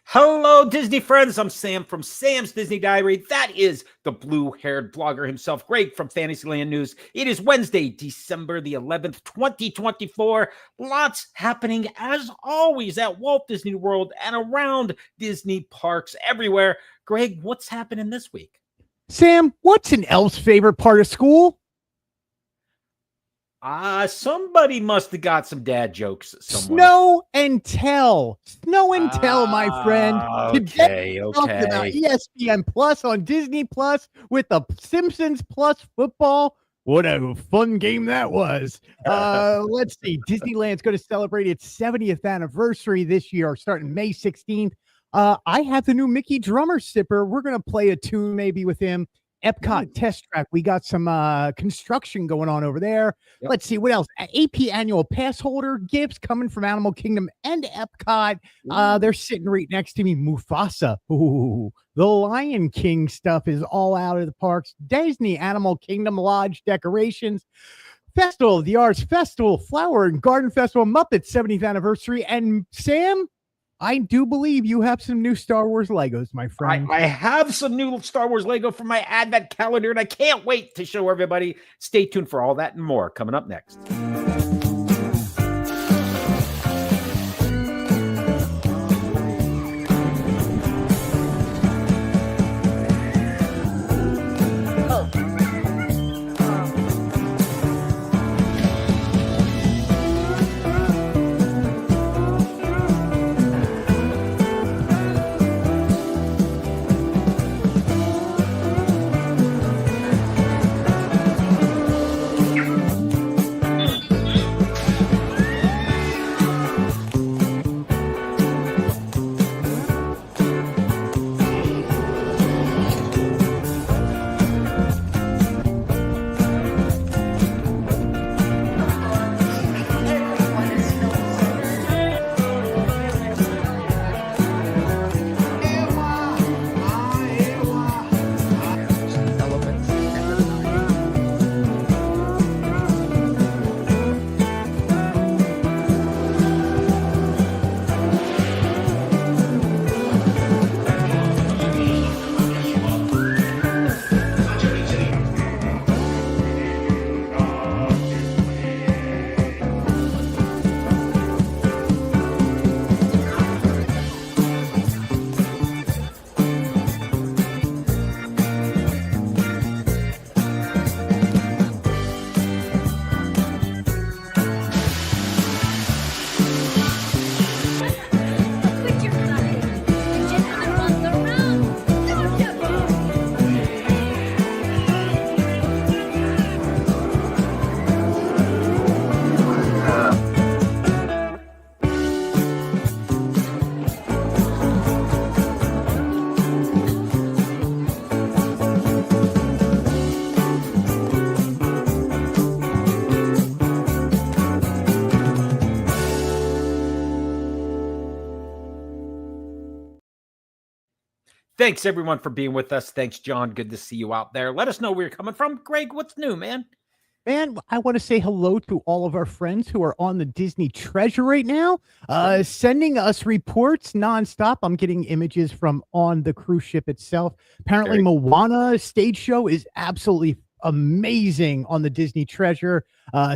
Hello, Disney friends. I'm Sam from Sam's Disney Diary. That is the blue-haired blogger himself, Greg from Fantasyland News. It is Wednesday, December the 11th, 2024. Lots happening, as always, at Walt Disney World and around Disney parks everywhere. Greg, what's happening this week? Sam, what's an elf's favorite part of school? Somebody must have got some dad jokes somewhere. Snow and tell. Snow and tell, my friend. Okay. About ESPN Plus on Disney Plus with the Simpsons Plus football. What a fun game that was. Let's see. Disneyland's going to celebrate its 70th anniversary this year, starting May 16th. I have the new Mickey drummer sipper. We're going to play a tune maybe with him. Epcot test track. We got some construction going on over there. Yep. Let's see what else. AP annual pass holder gifts coming from Animal Kingdom and Epcot. They're sitting right next to me. Mufasa. Ooh, the Lion King stuff is all out of the parks. Disney Animal Kingdom Lodge decorations. Festival of the Arts Festival, Flower and Garden Festival, Muppets 70th anniversary. And Sam, I do believe you have some new Star Wars Legos, my friend. I have some new Star Wars Lego for my Advent calendar, and I can't wait to show everybody. Stay tuned for all that and more coming up next. Thanks, everyone, for being with us. Thanks, John. Good to see you out there. Let us know where you're coming from. Greg, what's new, man? Man, I want to say hello to all of our friends who are on the Disney Treasure right now, sending us reports nonstop. I'm getting images from on the cruise ship itself. Apparently, Moana stage show is absolutely amazing on the Disney Treasure.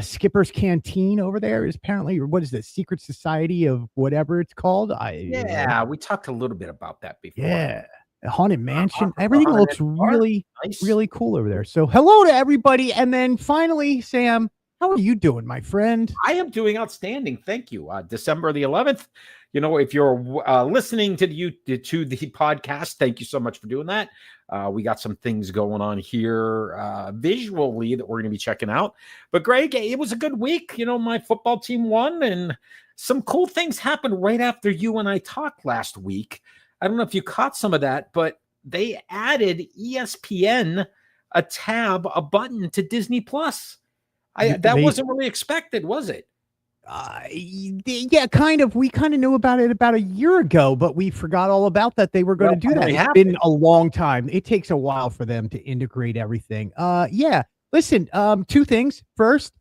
Skipper's Canteen over there is apparently, what is this, Secret Society of whatever it's called? We talked a little bit about that before. Yeah. Haunted Mansion. Everything looks really, really cool over there. So hello to everybody. And then finally, Sam, how are you doing, my friend? I am doing outstanding. Thank you. December the 11th. You know, if you're listening to the podcast, thank you so much for doing that. We got some things going on here visually that we're going to be checking out. But Greg, it was a good week. You know, my football team won, and some cool things happened right after you and I talked last week. I don't know if you caught some of that, but they added ESPN a button to Disney Plus. That wasn't really expected, was it? Yeah, kind of. We kind of knew about it about a year ago, but we forgot all about that they were going to do that. It's been a long time. It takes a while for them to integrate everything. Yeah. Listen, two things. First,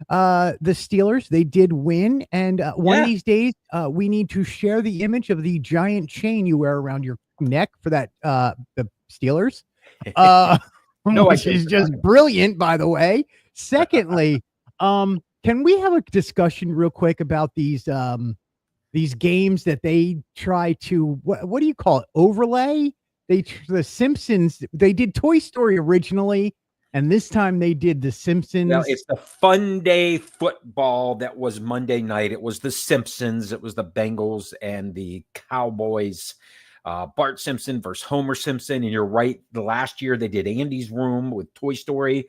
the Steelers, they did win, and one of Yeah. these days, we need to share the image of the giant chain you wear around your neck for that the Steelers, uh, No, I which did. is just brilliant, by the way. Secondly, can we have a discussion real quick about these games that they try to what do you call it? Overlay? The Simpsons, they did Toy Story originally, and this time they did the Well, Simpsons. it's the Funday Football that was Monday night. It was the Simpsons. It was the Bengals and the Cowboys. Bart Simpson versus Homer Simpson. And you're right. The last year they did Andy's Room with Toy Story.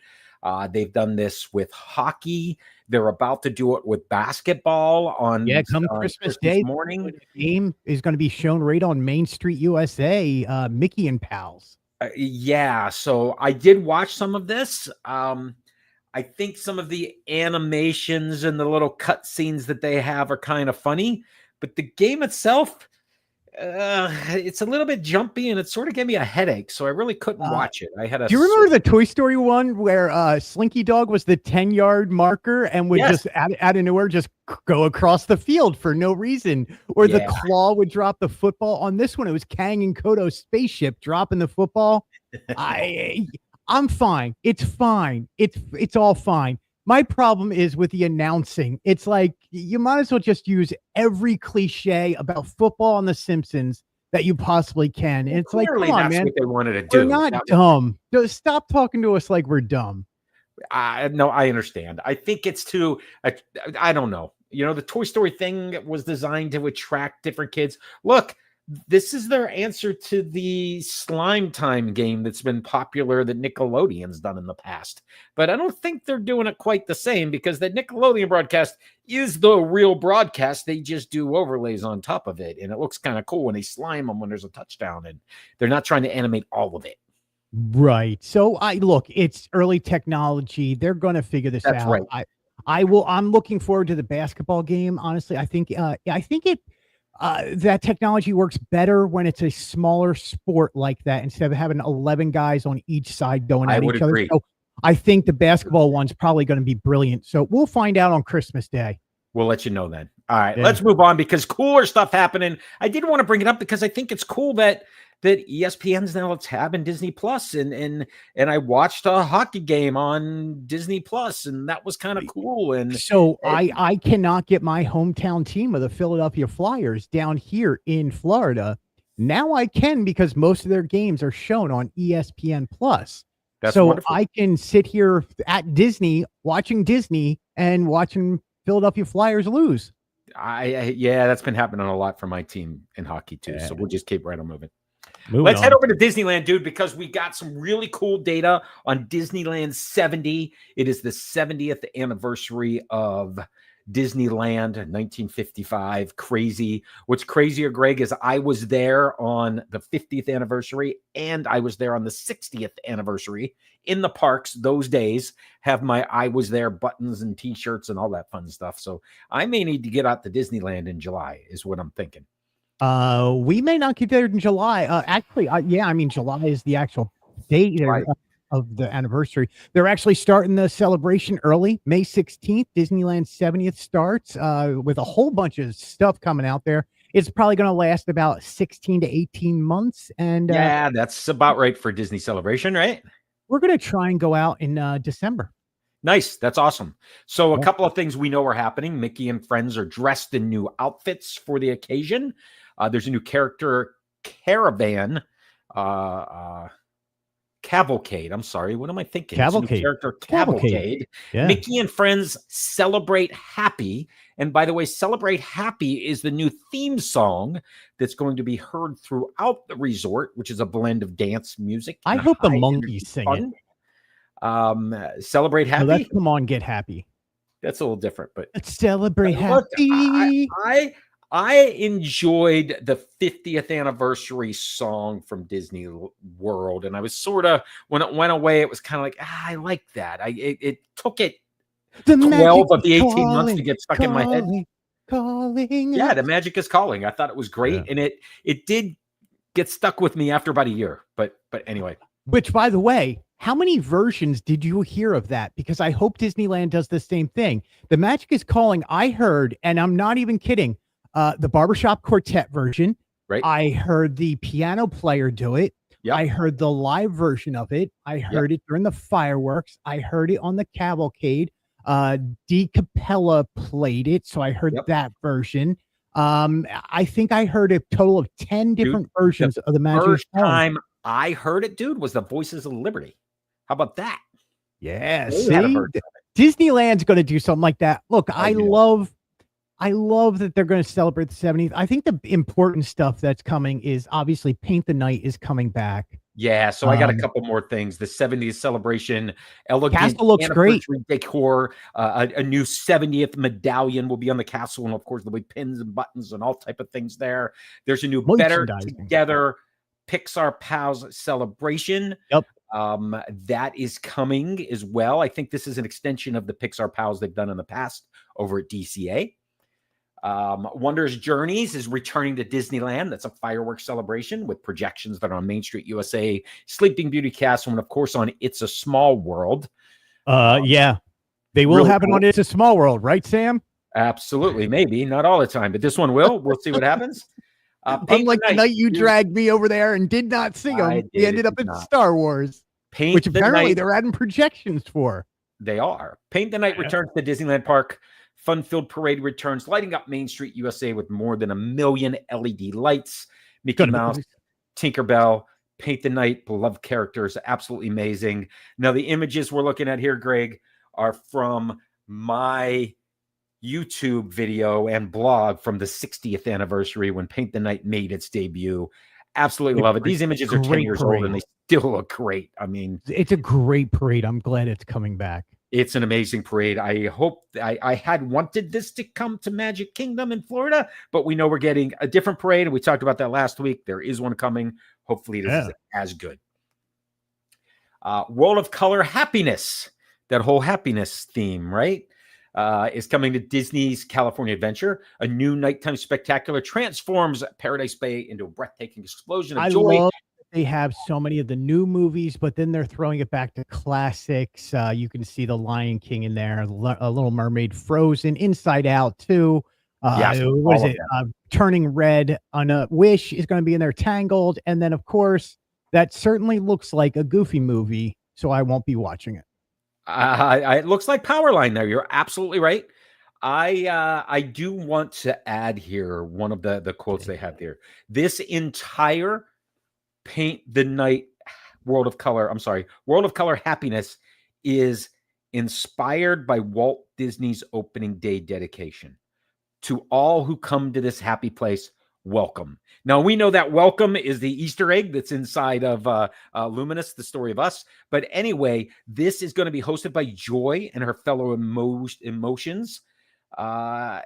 They've done this with hockey. They're about to do it with basketball on Yeah, come Christmas Day morning. the game is going to be shown right on Main Street USA, Mickey and Pals. Yeah, so I did watch some of this. I think some of the animations and the little cut scenes that they have are kind of funny, but the game itself, it's a little bit jumpy and it sort of gave me a headache, so I really couldn't watch it. I had a Do you remember the Toy Story one where Slinky Dog was the 10-yard marker and would just out of nowhere just go across the field for no reason? Or the claw would drop the football. On this one, it was Kang and Kodo's spaceship dropping the football. I'm fine. It's fine. It's all fine. My problem is with the announcing. It's like you might as well just use every cliche about football on The Simpsons that you possibly can. And it's like, come on, that's man. what they wanted to do. We're not dumb. Stop talking to us like we're dumb. No, I understand. I think it's too. I don't know. You know, the Toy Story thing was designed to attract different kids. Look, this is their answer to the Slime Time game that's been popular that Nickelodeon's done in the past. But I don't think they're doing it quite the same because the Nickelodeon broadcast is the real broadcast. They just do overlays on top of it. And it looks kind of cool when they slime them when there's a touchdown. And they're not trying to animate all of it. Right. So it's early technology. They're going to figure this out. Right. I'm looking forward to the basketball game. Honestly, I think that technology works better when it's a smaller sport like that instead of having 11 guys on each side going at each other. So I think the basketball one's probably going to be brilliant. So we'll find out on Christmas Day. We'll let you know then. All right, let's move on because cooler stuff happening. I did want to bring it up because I think it's cool that ESPN's now having Disney Plus, and I watched a hockey game on Disney Plus, and that was kind of cool. And so I cannot get my hometown team of the Philadelphia Flyers down here in Florida. Now I can because most of their games are shown on ESPN Plus. That's wonderful. I can sit here at Disney watching Disney and watching Philadelphia Flyers lose. That's been happening a lot for my team in hockey too. So we'll just keep right on moving. Let's head over to Disneyland, dude, because we got some really cool data on Disneyland 70. It is the 70th anniversary of Disneyland, 1955. Crazy. What's crazier, Greg, is I was there on the 50th anniversary and I was there on the 60th anniversary in the parks those days. Have my I was there buttons and t-shirts and all that fun stuff. So I may need to get out to Disneyland in July is what I'm thinking. We may not get there in July. July is the actual date of the anniversary. They're actually starting the celebration early, May 16th. Disneyland 70th starts with a whole bunch of stuff coming out there. It's probably going to last about 16 to 18 months. And that's about right for Disney Celebration, right? We're going to try and go out in December. Nice. That's awesome. So a couple of things we know are happening. Mickey and friends are dressed in new outfits for the occasion. There's a new character caravan, cavalcade. I'm sorry. What am I thinking? Cavalcade. Character cavalcade. Yeah. Mickey and friends celebrate happy. And by the way, Celebrate Happy is the new theme song that's going to be heard throughout the resort, which is a blend of dance music. I hope the monkeys sing it. Celebrate Happy. Let's come on, get happy. That's a little different, but let's celebrate happy. I enjoyed the 50th anniversary song from Disney World, and I was sort of when it went away, it was kind of like I like that. It took it 12 of the 18 months to get stuck in my head. Yeah, the magic is calling. I thought it was great, and it did get stuck with me after about a year. But anyway, which by the way, how many versions did you hear of that? Because I hope Disneyland does the same thing. The Magic is Calling, I heard, and I'm not even kidding, the barbershop quartet version. Right. I heard the piano player do it. Yep. I heard the live version of it. I heard it during the fireworks. I heard it on the cavalcade. D. Capella played it, so I heard that version. I think I heard a total of 10 different versions of the Magic. First time I heard it, dude, was the Voices of Liberty. How about that? Yeah, see, Disneyland's going to do something like that. Look, I love that they're going to celebrate the 70th. I think the important stuff that's coming is obviously Paint the Night is coming back. Yeah, so I got a couple more things. The 70th celebration, elegant castle looks great. Decor, a new 70th medallion will be on the castle, and of course there'll be pins and buttons and all type of things there. There's a new Better Together Pixar Pals celebration. Yep. That is coming as well. I think this is an extension of the Pixar Pals they've done in the past over at DCA. Wonders Journeys is returning to Disneyland. That's a fireworks celebration with projections that are on Main Street USA, Sleeping Beauty Castle, and of course on It's a Small World. Yeah, they will have it on It's a Small World, right, Sam? Absolutely, maybe not all the time, but this one will. We'll see what happens. Unlike the night you dragged me over there and did not see them, we ended up in Star Wars, which apparently they're adding projections for. They are. Paint the Night returns to Disneyland Park. Fun-filled parade returns, lighting up Main Street USA with more than 1 million LED lights. Mickey Mouse, Tinkerbell, Paint the Night, beloved characters, absolutely amazing. Now, the images we're looking at here, Greg, are from my YouTube video and blog from the 60th anniversary when Paint the Night made its debut. Absolutely love it. These images are 10 years old and they still look great. I mean, it's a great parade. I'm glad it's coming back. It's an amazing parade. I hope I had wanted this to come to Magic Kingdom in Florida, but we know we're getting a different parade. And we talked about that last week. There is one coming. Hopefully it is as good. World of Color Happiness, that whole happiness theme, right? Is coming to Disney's California Adventure. A new nighttime spectacular transforms Paradise Bay into a breathtaking explosion of joy. Love they have so many of the new movies, but then they're throwing it back to classics. You can see The Lion King in there, A Little Mermaid, Frozen, Inside Out too. What is it? Turning Red on a Wish is going to be in there, Tangled. And then, of course, that certainly looks like a Goofy movie, so I won't be watching it. It looks like Powerline there. You're absolutely right. I do want to add here one of the quotes they have here. This entire Paint the Night World of Color Happiness is inspired by Walt Disney's opening day dedication. To all who come to this happy place, welcome. Now, we know that welcome is the Easter egg that's inside of Luminous, the story of us. But anyway, this is going to be hosted by Joy and her fellow emotions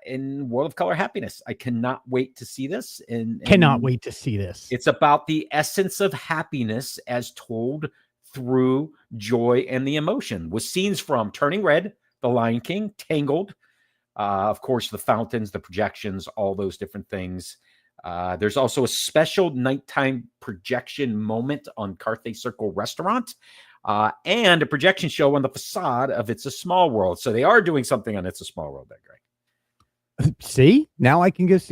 in World of Color Happiness. I cannot wait to see this. And cannot wait to see this. It's about the essence of happiness as told through joy and the emotion, with scenes from Turning Red, The Lion King, Tangled, of course, the fountains, the projections, all those different things. There's also a special nighttime projection moment on Carthay Circle Restaurant and a projection show on the facade of It's a Small World. So they are doing something on It's a Small World there, Greg. See, now I can just,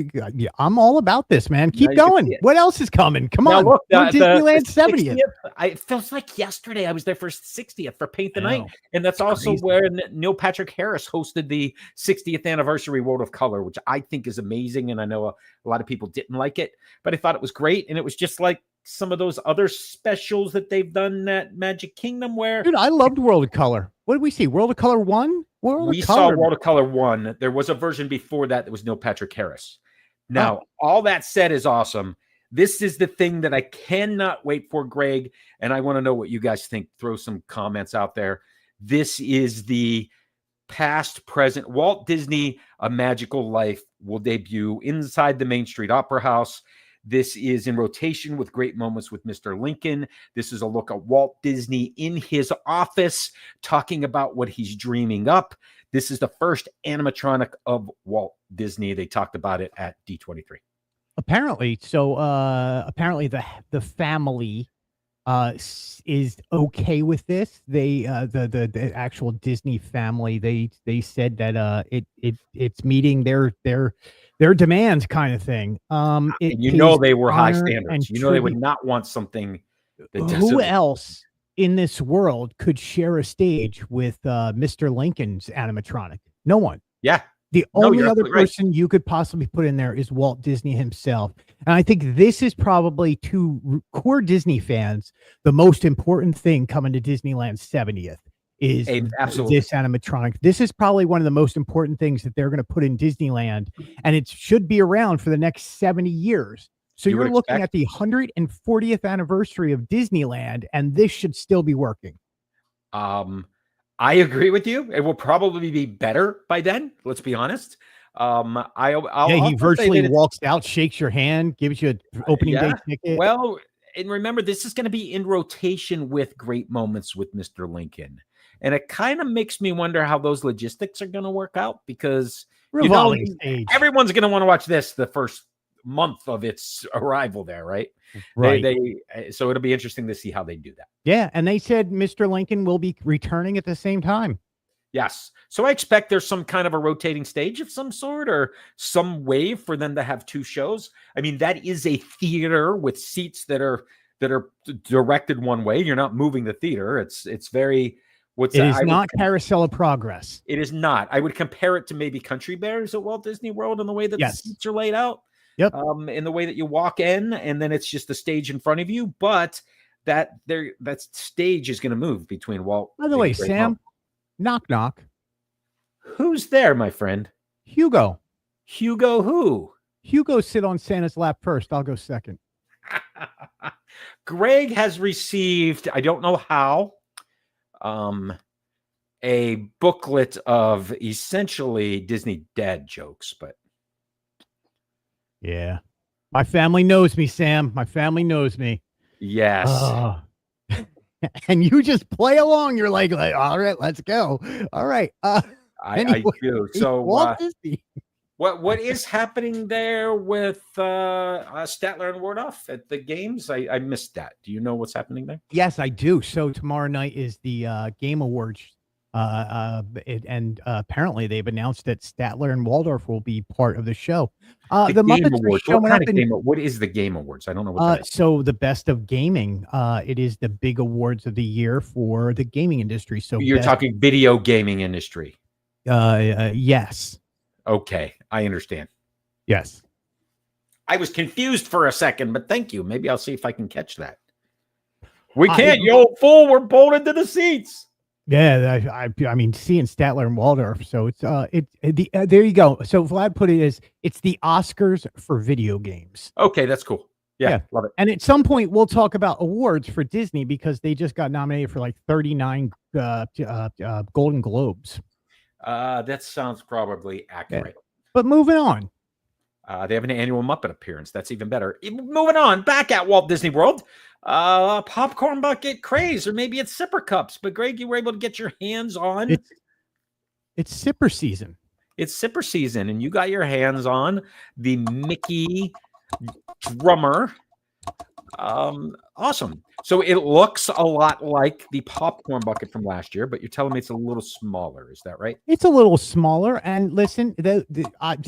I'm all about this, man. Keep going. What else is coming? Come on. Look, Disneyland 70th. It feels like yesterday I was there for 60th for Paint the Night. And that's also where Neil Patrick Harris hosted the 60th anniversary World of Color, which I think is amazing. And I know a lot of people didn't like it, but I thought it was great. And it was just like some of those other specials that they've done at Magic Kingdom where... Dude, I loved World of Color. What did we see? World of Color 1? We saw World of Color 1. There was a version before that was Neil Patrick Harris. Now, all that said is awesome. This is the thing that I cannot wait for, Greg, and I want to know what you guys think. Throw some comments out there. This is the past, present. Walt Disney, A Magical Life will debut inside the Main Street Opera House. This is in rotation with Great Moments with Mr. Lincoln. This is a look at Walt Disney in his office talking about what he's dreaming up. This is the first animatronic of Walt Disney. They talked about it at D23. Apparently. So apparently the family is okay with this. They the actual Disney family, they said that it's meeting their demands kind of thing. It And you know pays they were high honor standards. and You know they would tribute. not want something that Who doesn't. else in this world could share a stage with Mr. Lincoln's animatronic? No one. Yeah. The No, you're only other absolutely right. person you could possibly put in there is Walt Disney himself. And I think this is probably to core Disney fans, the most important thing coming to Disneyland's 70th is Absolutely. this animatronic. This is probably one of the most important things that they're going to put in Disneyland, and it should be around for the next 70 years. So You would you're looking expect. at the 140th anniversary of Disneyland, and this should still be working. I agree with you. It will probably be better by then. Let's be honest. I'll Yeah, he also say virtually that it's walks out, shakes your hand, gives you an opening day yeah. ticket. Well, and remember, this is going to be in rotation with great moments with Mr. Lincoln, and it kind of makes me wonder how those logistics are going to work out because Revolving stage. everyone's going to want to watch this the first month of its arrival there, right? Right. So it'll be interesting to see how they do that. Yeah, and they said Mr. Lincoln will be returning at the same time. Yes. So I expect there's some kind of a rotating stage of some sort or some way for them to have two shows. I mean, that is a theater with seats that are directed one way. You're not moving the theater. It's very It is not Carousel of Progress. It is not. I would compare it to maybe Country Bears at Walt Disney World in the way that the seats are laid out. Yep. In the way that you walk in and then it's just a stage in front of you, but that stage is going to move between Walt. By the way, Sam, knock knock. Who's there, my friend? Hugo. Hugo who? Hugo sit on Santa's lap first. I'll go second. Greg has received, I don't know how, a booklet of essentially Disney dad jokes, but yeah. My family knows me, Sam. My family knows me. Yes. And you just play along. You're like, all right, let's go. All right. I do. So what is happening there with Statler and Wardoff at the games? I missed that. Do you know what's happening there? Yes, I do. So tomorrow night is the Game Awards. Apparently they've announced that Statler and Waldorf will be part of the show. The Muppets are showing up in. What is the Game Awards? I don't know what that is. So the best of gaming. It is the big awards of the year for the gaming industry. So you're talking video gaming industry. Yes. Okay, I understand. Yes. I was confused for a second, but thank you. Maybe I'll see if I can catch that. We can't, you old fool. We're bolted to the seats. Yeah, I mean, seeing Statler and Waldorf. So it's there you go. So Vlad put it as it's the Oscars for video games. Okay, that's cool. Yeah, love it. And at some point we'll talk about awards for Disney because they just got nominated for like 39 Golden Globes. That sounds probably accurate. Yeah. But moving on. They have an annual Muppet appearance. That's even better. Moving on, back at Walt Disney World. Popcorn bucket craze, or maybe it's sipper cups. But Greg, you were able to get your hands on. It's sipper season. It's sipper season, and you got your hands on the Mickey drummer. Awesome. So it looks a lot like the popcorn bucket from last year, but you're telling me it's a little smaller. Is that right? It's a little smaller. And listen,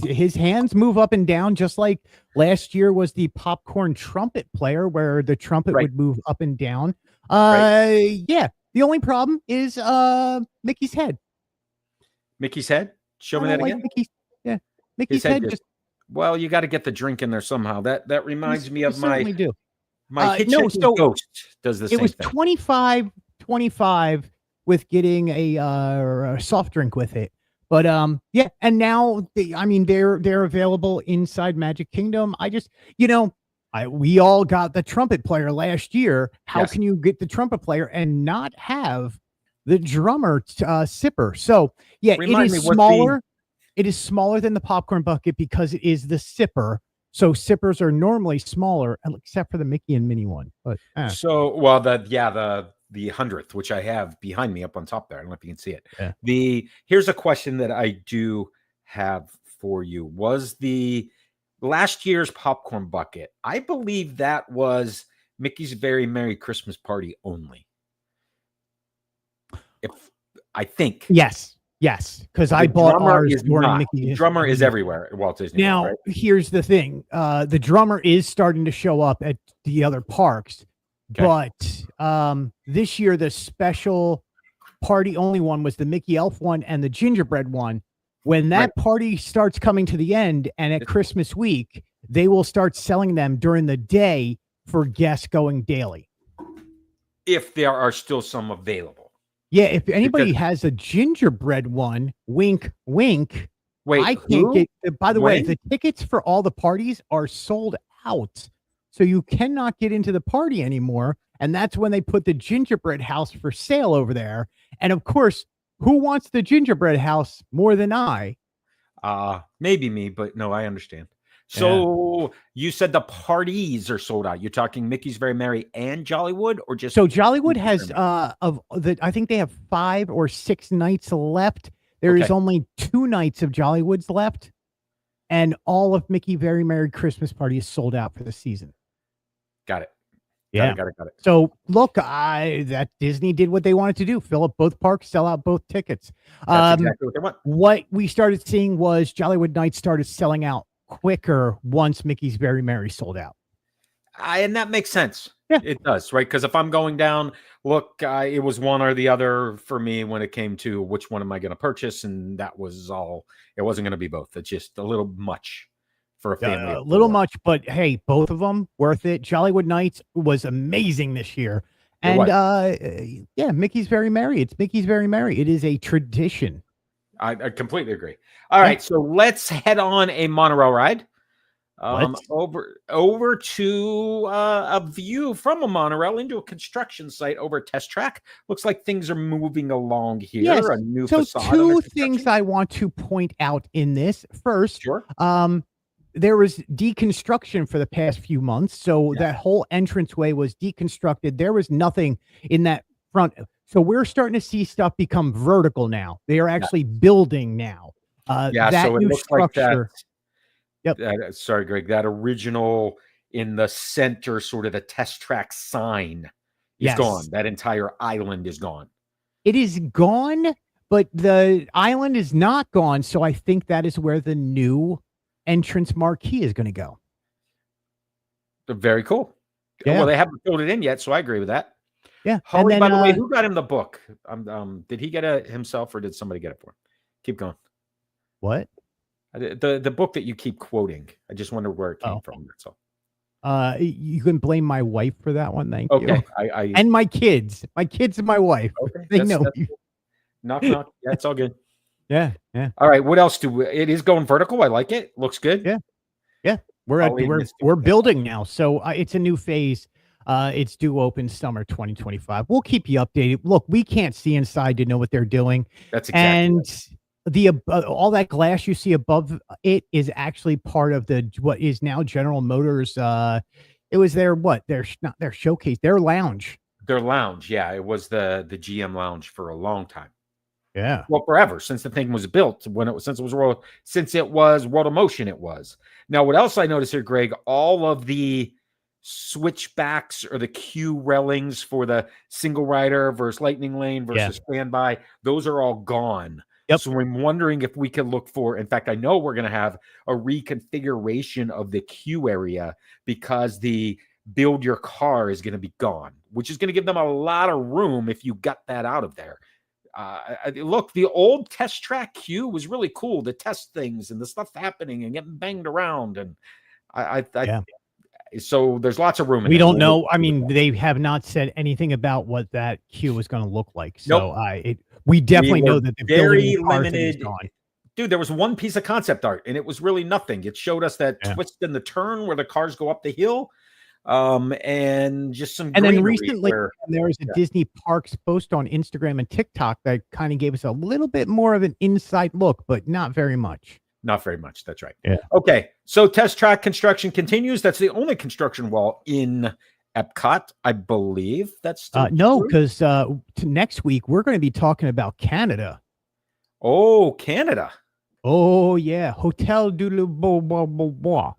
his hands move up and down just like last year was the popcorn trumpet player where the trumpet would move up and down. Yeah. The only problem is Mickey's head. Mickey's head? Show me that again. Mickey's head just. Well, you got to get the drink in there somehow. That reminds me of my Hitchhiking Ghost does the same thing. It was 25 with getting a soft drink with it. But yeah, and now they're available inside Magic Kingdom. We all got the trumpet player last year. How can you get the trumpet player and not have the drummer sipper? So yeah, it is smaller. It is smaller than the popcorn bucket because it is the sipper. So sippers are normally smaller, except for the Mickey and Minnie one. But so the 100th, which I have behind me up on top there. I don't know if you can see it. Yeah. Here's a question that I do have for you. Was the last year's popcorn bucket? I believe that was Mickey's Very Merry Christmas Party only. If I think. Yes. Because I bought ours during Mickey. The drummer is everywhere at Walt Disney World, right? Here's the thing. The drummer is starting to show up at the other parks. Okay. But this year, the special party only one was the Mickey Elf one and the gingerbread one. When that party starts coming to the end and at Christmas week, they will start selling them during the day for guests going daily. If there are still some available. Yeah, if anybody has a gingerbread one, wink, wink. Wait, I can't get. By the way, the tickets for all the parties are sold out, so you cannot get into the party anymore. And that's when they put the gingerbread house for sale over there. And of course, who wants the gingerbread house more than I? Maybe me, but no, I understand. So you said the parties are sold out. You're talking Mickey's Very Merry and Jollywood, or just so Jollywood has I think they have 5 or 6 nights left. There is only 2 nights of Jollywood's left, and all of Mickey Very Merry Christmas Party is sold out for the season. Got it. Got it. So look, that Disney did what they wanted to do: fill up both parks, sell out both tickets. That's exactly what they want. What we started seeing was Jollywood Nights started selling out quicker once Mickey's Very Merry sold out. And that makes sense. Yeah, it does, right? Because if I'm going down, look, it was one or the other for me when it came to which one am I going to purchase, and that was all. It wasn't going to be both. It's just a little much for a family. A little much, but hey, both of them worth it. Jollywood Nights was amazing this year, and Mickey's Very Merry. It's Mickey's Very Merry. It is a tradition. I completely agree. All right, so let's head on a monorail ride. Over to a view from a monorail into a construction site over a test track. Looks like things are moving along here. Yes. A new so facade. 2 things I want to point out in this. First, there was deconstruction for the past few months, so that whole entranceway was deconstructed. There was nothing in that front. So we're starting to see stuff become vertical now. They are actually building now. That so it new looks structure. Like that. Sorry, Greg. That original in the center, sort of the test track sign is gone. That entire island is gone. It is gone, but the island is not gone. So I think that is where the new entrance marquee is going to go. Very cool. Yeah. Well, they haven't filled it in yet, so I agree with that. Yeah. Holly, by the way, who got him the book? Did he get it himself, or did somebody get it for him? Keep going. What? The book that you keep quoting. I just wonder where it came from. That's all. You can blame my wife for that one. Thank you. Okay. And my kids and my wife. Okay. They know you. Knock. Yeah, it's all good. Yeah. All right. What else it is going vertical. I like it. Looks good. Yeah. We're building now. So it's a new phase. It's due open summer 2025. We'll keep you updated. Look, we can't see inside to know what they're doing. That's exactly right. The all that glass you see above it is actually part of what is now General Motors. It was their showcase, their lounge. Yeah, it was the GM lounge for a long time. Yeah, well, forever, since the thing was built. Since it was World of Motion. It was. Now, what else I noticed here, Greg? All of the switchbacks or the queue railings for the single rider versus lightning lane versus standby, those are all gone. Yep. So I'm wondering if we can look for, in fact, I know we're going to have a reconfiguration of the queue area because the build your car is going to be gone, which is going to give them a lot of room if you got that out of there. Look, the old test track queue was really cool to test things and the stuff happening and getting banged around. And so there's lots of room. We don't know. I mean, they have not said anything about what that queue is going to look like. So we definitely know that the very limited. Is gone. Dude, there was one piece of concept art and it was really nothing. It showed us that twist in the turn where the cars go up the hill. And just some. And then recently there was a Disney Parks post on Instagram and TikTok that kind of gave us a little bit more of an inside look, but not very much. Not very much. That's right. Yeah. Okay. So test track construction continues. That's the only construction wall in Epcot, I believe. That's still no, because next week we're going to be talking about Canada. Oh, Canada. Oh yeah, Hotel du Bois.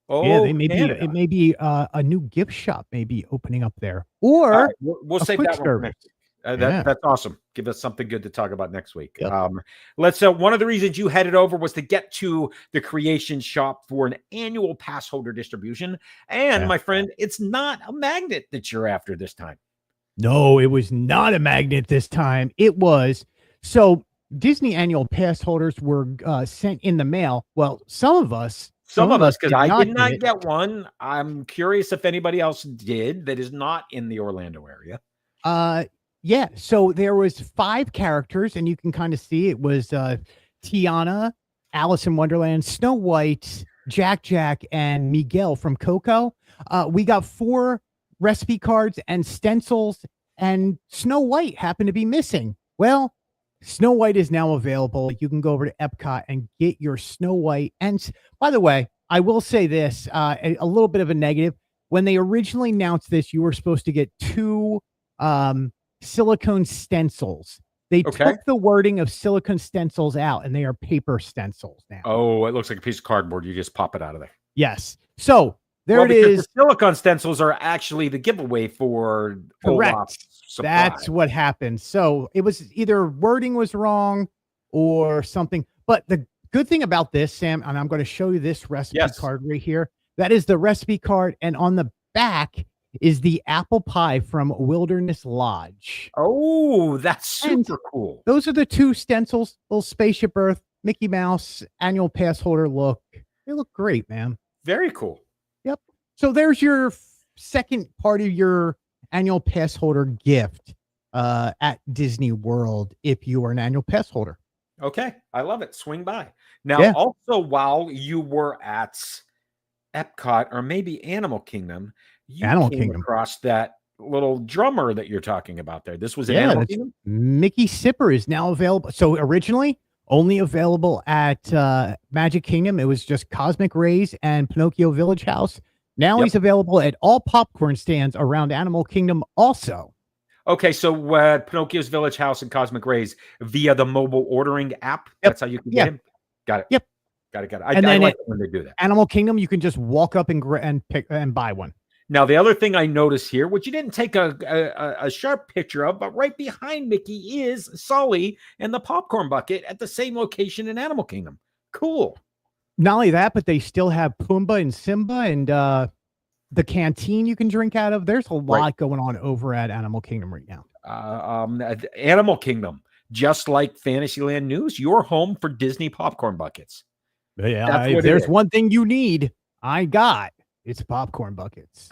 Yeah, Oh, they may be. Canada. It may be a new gift shop may be opening up there, All or right, we'll a save quick that one for service. next week. That Yeah. that's awesome. Give us something good to talk about next week. Yep. Let's. One of the reasons you headed over was to get to the Creation Shop for an annual pass holder distribution. And Yeah. my friend, it's not a magnet that you're after this time. No, it was not a magnet this time. It was so Disney annual pass holders were sent in the mail. Well, some Some of of us us, because did I not did get not it. get one. I'm curious if anybody else did that is not in the Orlando area. Yeah. So there was 5 characters, and you can kind of see it was Tiana, Alice in Wonderland, Snow White, Jack, and Miguel from Coco. We got 4 recipe cards and stencils, and Snow White happened to be missing. Well, Snow White is now available. You can go over to Epcot and get your Snow White. And by the way, I will say this, a little bit of a negative. When they originally announced this, you were supposed to get 2 silicone stencils. They Okay. took the wording of silicone stencils out, and they are paper stencils now. Oh, it looks like a piece of cardboard. You just pop it out of there. Yes. So there Well, it because is. the silicone stencils are actually the giveaway for Correct. Olaf's surprise. That's what happened. So it was either wording was wrong or something. But the good thing about this, Sam, and I'm going to show you this recipe card right here. That is the recipe card. And on the back is the apple pie from Wilderness Lodge. Oh, that's super cool. Those are the 2 stencils, little spaceship Earth, Mickey Mouse, annual pass holder look. They look great, man. Very cool. Yep. So there's your second part of your annual pass holder gift at Disney World if you are an annual pass holder. Okay. I love it. Swing by. Now, also, while you were at Epcot or maybe Animal Kingdom, you came across that little drummer that you're talking about there. This was an Animal Kingdom? Mickey Sipper is now available. So originally only available at Magic Kingdom. It was just Cosmic Rays and Pinocchio Village House. Now he's available at all popcorn stands around Animal Kingdom also. Okay, so Pinocchio's Village House and Cosmic Rays via the mobile ordering app. That's how you can get him. Got it. Yep. Got it. I like it when they do that. Animal Kingdom, you can just walk up and pick and buy one. Now, the other thing I noticed here, which you didn't take a sharp picture of, but right behind Mickey is Sully and the popcorn bucket at the same location in Animal Kingdom. Cool. Not only that, but they still have Pumbaa and Simba and the canteen you can drink out of. There's a lot going on over at Animal Kingdom right now. Animal Kingdom, just like Fantasyland News, your home for Disney popcorn buckets. Yeah, if there's one thing you need, it's popcorn buckets.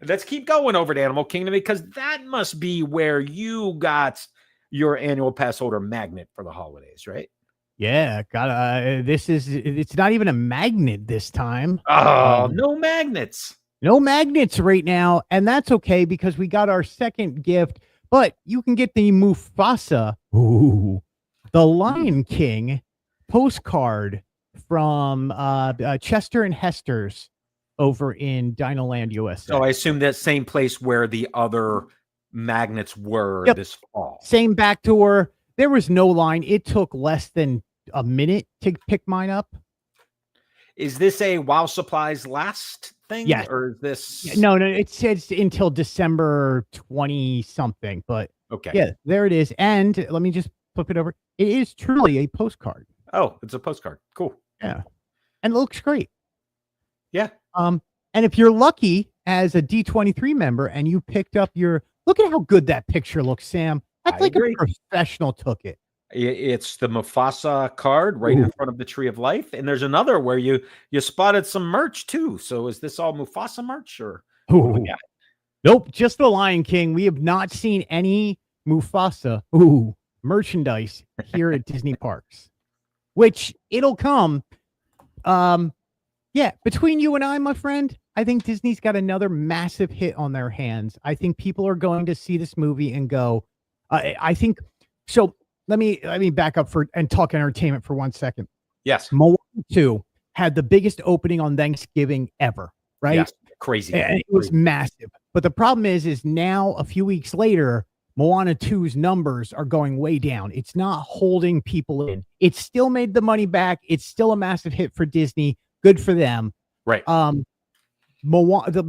Let's keep going over to Animal Kingdom because that must be where you got your annual pass holder magnet for the holidays, right? Yeah, it's not even a magnet this time. Oh, no magnets. No magnets right now. And that's okay because we got our second gift, but you can get the Mufasa, the Lion King postcard from Chester and Hester's over in Dinoland, USA. So I assume that same place where the other magnets were this fall. Same back tour. There was no line. It took less than a minute to pick mine up. Is this a while supplies last thing? Yes. Or is this? No, it says until December 20 something, but okay. Yeah, there it is. And let me just flip it over. It is truly a postcard. Oh, it's a postcard. Cool. Yeah. And it looks great. Yeah. And if you're lucky as a D23 member and you picked up look at how good that picture looks, Sam. That's like a professional took it. It's the Mufasa card right in front of the Tree of Life. And there's another where you spotted some merch too. So is this all Mufasa merch or? Nope. Just the Lion King. We have not seen any Mufasa merchandise here at Disney parks, which it'll come. Yeah. Between you and I, my friend, I think Disney's got another massive hit on their hands. I think people are going to see this movie and go, I think so. Let me back up and talk entertainment for 1 second. Yes. Moana 2 had the biggest opening on Thanksgiving ever, right? Yes. Crazy. And it was massive. But the problem is now a few weeks later, Moana 2's numbers are going way down. It's not holding people in. It still made the money back. It's still a massive hit for Disney. Good for them. Right. The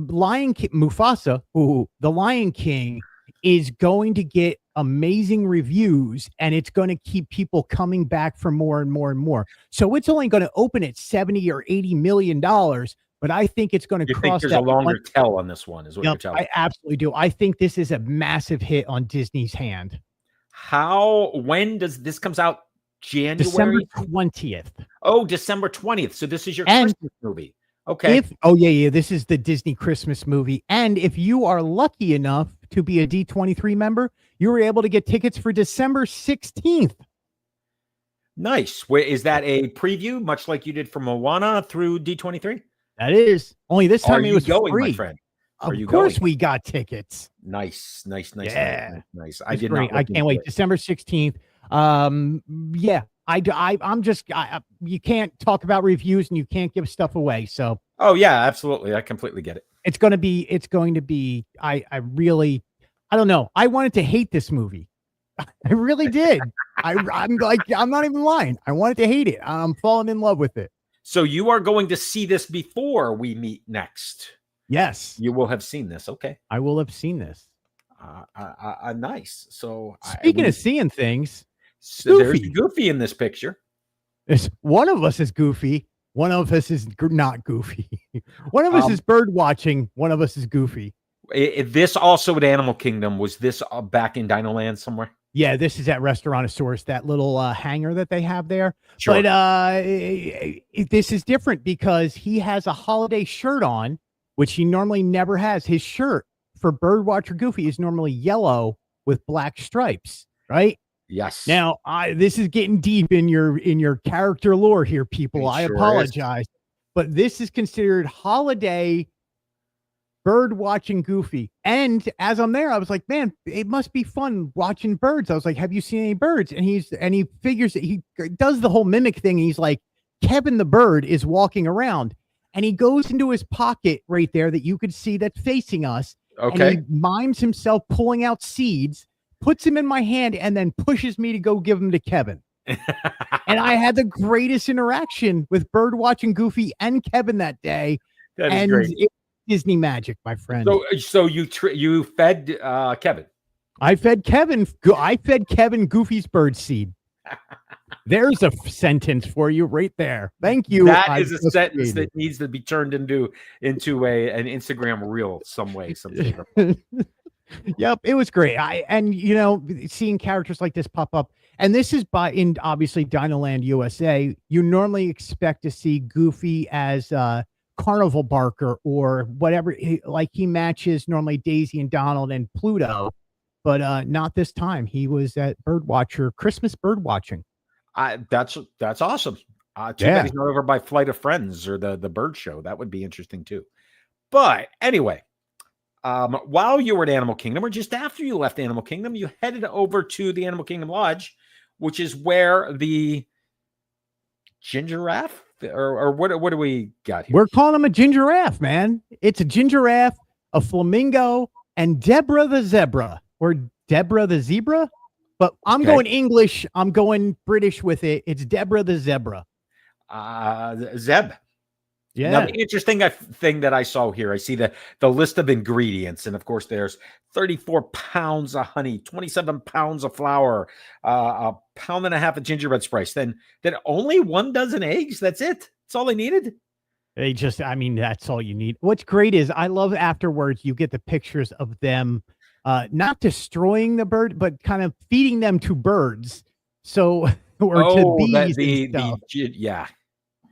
Lion King, Mufasa, the Lion King is going to get amazing reviews, and it's going to keep people coming back for more and more and more. So it's only going to open at 70 or 80 million dollars, but I think it's going to You think cross there's that a longer tell on this one, is what you're telling me. I absolutely do. I think this is a massive hit on Disney's hand. When does this comes out? January? December 20th. Oh, December 20th. So this is your And Christmas movie. Okay. This is the Disney Christmas movie. And if you are lucky enough to be a D23 member, you were able to get tickets for December 16th. Nice. Where is that a preview, much like you did for Moana through D23? That is. Only this time it was going, free. My friend? Of course we got tickets. Nice. Yeah. Nice. I did not. I can't wait. December 16th. Yeah. I'm just you can't talk about reviews and you can't give stuff away. So oh yeah, absolutely. I completely get it. It's going to be I don't know. I wanted to hate this movie. I really did. I'm not even lying. I wanted to hate it. I'm falling in love with it. So you are going to see this before we meet next. Yes. You will have seen this. Okay. I will have seen this. Nice. So speaking of seeing things, so there's Goofy in this picture. One of us is Goofy. One of us is not Goofy. One of us is bird watching. One of us is Goofy. This also at Animal Kingdom. Was this back in Dinoland somewhere? Yeah, this is at Restaurantosaurus, that little hangar that they have there. Sure. But this is different because he has a holiday shirt on, which he normally never has. His shirt for Birdwatcher Goofy is normally yellow with black stripes, right? Yes. Now, this is getting deep in your character lore here, people. I apologize, but this is considered holiday bird watching Goofy. And as I'm there, I was like, man, it must be fun watching birds. I was like, have you seen any birds? And he figures that he does the whole mimic thing. He's like, Kevin the bird is walking around, and he goes into his pocket right there that you could see that's facing us. Okay. And he mimes himself pulling out seeds, puts him in my hand, and then pushes me to go give them to Kevin. And I had the greatest interaction with bird watching Goofy and Kevin that day. That is great. It Disney magic, my friend. So you fed Kevin. I fed Kevin. I fed Kevin Goofy's bird seed. There's a sentence for you right there. Thank you. That is a sentence that needs to be turned into an Instagram reel some way. Yep, it was great. Seeing characters like this pop up, and this is in obviously Dinoland USA. You normally expect to see Goofy as Carnival Barker or whatever, he matches normally Daisy and Donald and Pluto, but not this time. He was at Christmas bird watching. That's awesome. Too bad he's not over by Flight of Friends or the bird show. That would be interesting too. But anyway, while you were at Animal Kingdom, or just after you left Animal Kingdom, you headed over to the Animal Kingdom Lodge, which is where the Gingeraffe, or what do we got here? We're calling him a Gingeraffe, man. It's a Gingeraffe, a flamingo, and Deborah the zebra, or Deborah the zebra. But I'm going English. I'm going British with it. It's Deborah the zebra. Zeb. Yeah. Now, the interesting thing that I saw here, I see the list of ingredients, and of course, there's 34 pounds of honey, 27 pounds of flour, a pound and a half of gingerbread spice. Then only 1 dozen eggs. That's it. That's all they needed. That's all you need. What's great is I love afterwards you get the pictures of them, not destroying the bird, but kind of feeding them to birds. So to bees and stuff. Yeah.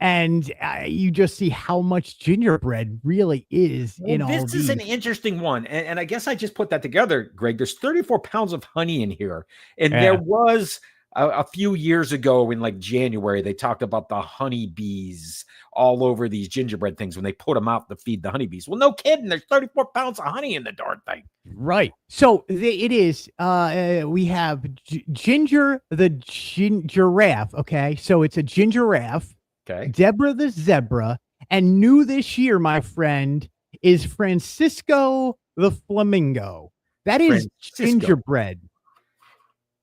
And you just see how much gingerbread really is in all these. This is an interesting one. And I guess I just put that together, Greg. There's 34 pounds of honey in here. And there was a few years ago in like January, they talked about the honeybees all over these gingerbread things when they put them out to feed the honeybees. Well, no kidding. There's 34 pounds of honey in the darn thing. Right. So it is. We have Ginger the Gingeraffe. Okay. So it's a Gingeraffe. Okay. Deborah the zebra, and new this year, my friend, is Francisco the flamingo. That is gingerbread.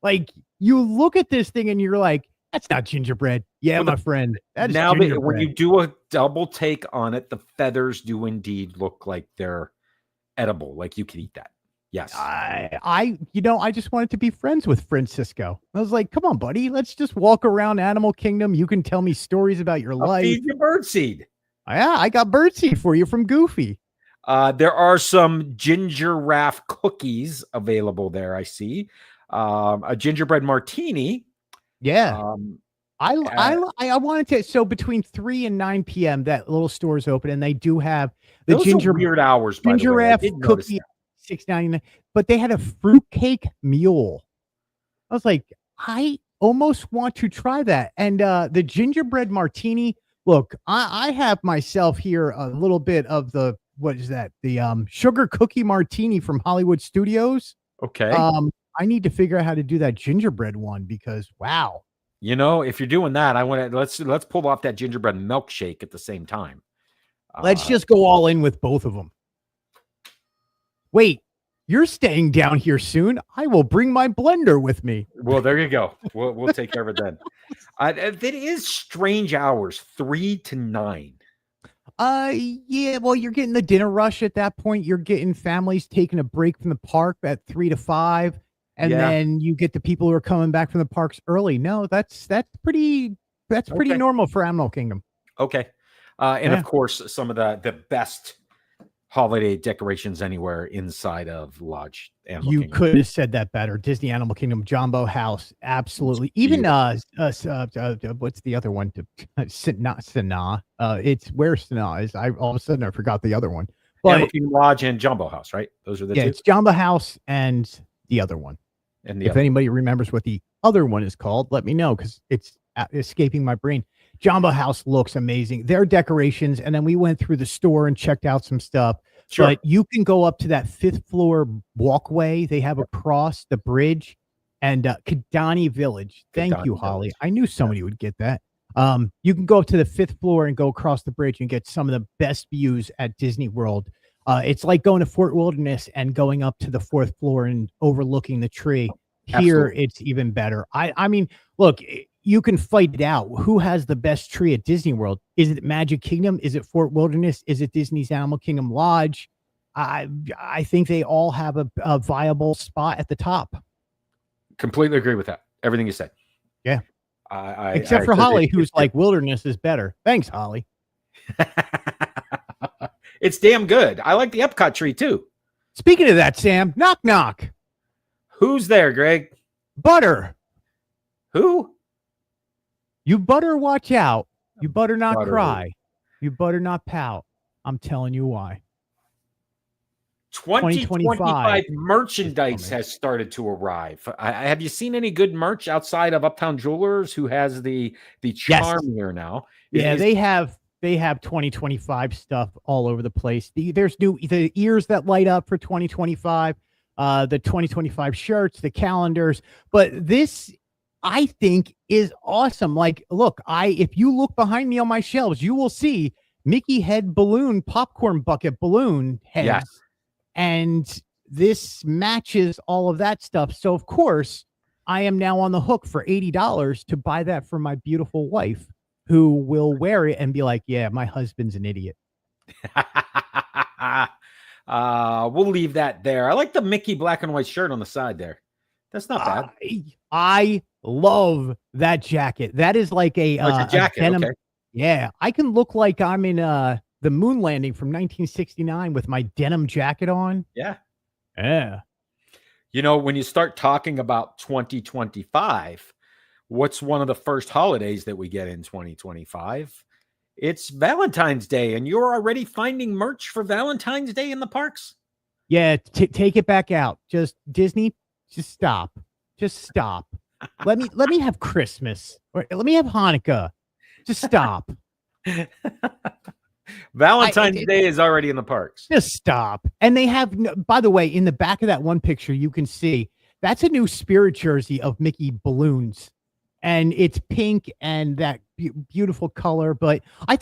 Like, you look at this thing and you're like, that's not gingerbread. Yeah, my friend. That's now gingerbread. when you do a double take on it. The feathers do indeed look like they're edible, like you can eat that. Yes. I just wanted to be friends with Francisco. I was like, come on, buddy, let's just walk around Animal Kingdom. You can tell me stories about your I'll life. feed you birdseed. Yeah, I got birdseed for you from Goofy. There are some Gingeraffe cookies available there, I see. A gingerbread martini. Yeah. I wanted to. So between 3 and 9 p.m., that little store is open, and they do have the weird hours. By the way, Gingeraffe cookie, $6.99. But they had a fruitcake mule. I was like, I almost want to try that. And the gingerbread martini. Look, I have myself here a little bit of the, what is that? The sugar cookie martini from Hollywood Studios. Okay. I need to figure out how to do that gingerbread one because wow. You know, if you're doing that, I want to let's pull off that gingerbread milkshake at the same time. Let's just go all in with both of them. Wait, you're staying down here soon. I will bring my blender with me. Well, there you go. We'll take care of it then. It is strange hours, 3 to 9. Yeah, well, you're getting the dinner rush at that point. You're getting families taking a break from the park at 3 to 5. And then you get the people who are coming back from the parks early. No, that's pretty normal for Animal Kingdom. Okay. And of course, some of the best holiday decorations anywhere inside of Lodge Animal Kingdom. Could have said that better. Disney Animal Kingdom Jumbo House, absolutely. Even what's the other one? Sanaa. It's where Sanaa is. All of a sudden I forgot the other one. But Animal Kingdom Lodge and Jumbo House, right? Those are the two. It's Jumbo House and the other one. And if anybody remembers what the other one is called, let me know because it's escaping my brain. Jumbo House looks amazing. Their decorations, and then we went through the store and checked out some stuff. Sure. But you can go up to that 5th floor walkway they have across the bridge, and Kidani Village. Thank you, Holly. I knew somebody would get that. You can go up to the 5th floor and go across the bridge and get some of the best views at Disney World. It's like going to Fort Wilderness and going up to the 4th floor and overlooking the tree. Here, it's even better. I mean, look, you can fight it out. Who has the best tree at Disney World? Is it Magic Kingdom? Is it Fort Wilderness? Is it Disney's Animal Kingdom Lodge? I think they all have a viable spot at the top. Completely agree with that. Everything you said. Yeah. Except for Holly, who's like, Wilderness is better. Thanks, Holly. It's damn good. I like the Epcot tree too. Speaking of that, Sam, knock, knock. Who's there, Greg? Butter. Who? You better watch out. You better not cry. You better not pout. I'm telling you why. 2025 merchandise has started to arrive. Have you seen any good merch outside of Uptown Jewelers, who has the charm here now? They have 2025 stuff all over the place. There's the ears that light up for 2025, the 2025 shirts, the calendars. But this, I think, is awesome. Like, look, if you look behind me on my shelves, you will see Mickey head balloon, popcorn bucket balloon heads. Yes. And this matches all of that stuff. So, of course, I am now on the hook for $80 to buy that for my beautiful wife, who will wear it and be like, yeah, my husband's an idiot. We'll leave that there. I like the Mickey black and white shirt on the side there. That's not bad. I love that jacket. That is like a jacket. Denim. Okay. Yeah, I can look like I'm in the moon landing from 1969 with my denim jacket on. Yeah. Yeah. You know, when you start talking about 2025, what's one of the first holidays that we get in 2025? It's Valentine's Day, and you're already finding merch for Valentine's Day in the parks? Yeah, take it back out. Just Disney, just stop. Just stop. Let me have Christmas. Or let me have Hanukkah. Just stop. Valentine's Day is already in the parks. Just stop. And they have, by the way, in the back of that one picture, you can see that's a new Spirit jersey of Mickey balloons. And it's pink and that beautiful color. But I